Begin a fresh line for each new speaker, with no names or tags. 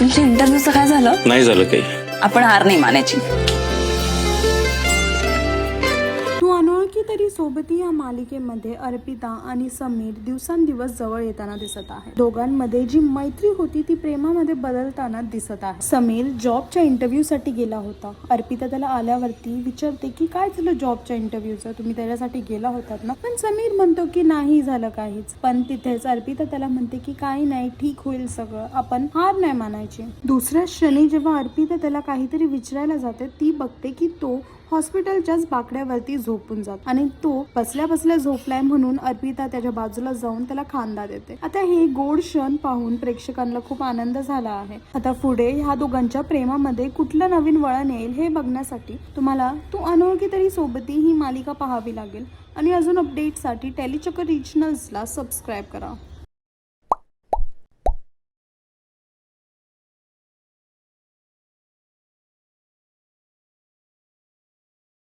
तुमच्या इंटरव्ह्यूचं काय झालं?
नाही झालं काही.
आपण हार नाही मानायची.
तू अनोळखी तरी सोबती या मालिकेमध्ये अर्पिता आणि समीर दिवसांदिवस जवळ येताना दिसत आहे. दोघांमध्ये जी मैत्री होती ती प्रेमामध्ये बदलताना दिसत आहे. समीर जॉबच्या इंटरव्ह्यू साठी गेला होता. अर्पिता त्याला आल्यावरती विचारते की काय झालं जॉबच्या इंटरव्ह्यूचं, तुम्ही त्याच्यासाठी गेला होतात ना? पण समीर म्हणतो की नाही झालं काहीच. पण तिथेच अर्पिता त्याला म्हणते की काही नाही, ठीक होईल सगळं, आपण हार नाही मानायची. दुसऱ्या क्षणी जेव्हा अर्पिता त्याला काहीतरी विचारायला जाते ती बघते की तो हॉस्पिटलच्याच बाकड्यावरती झोपून जातो आणि तो बसल्या बसल्या झोपलाय म्हणून अर्पिता त्याच्या बाजूला जाऊन त्याला खांदा देते. आता हे गोड क्षण पाहून प्रेक्षकांना खूप आनंद झाला आहे. आता पुढे ह्या दोघांच्या प्रेमामध्ये कुठलं नवीन वळण येईल हे बघण्यासाठी तुम्हाला तू अनोळखी तरी सोबती ही मालिका पाहावी लागेल. आणि अजून अपडेटसाठी टेलीचक्र रिजनल्सला सबस्क्राईब करा.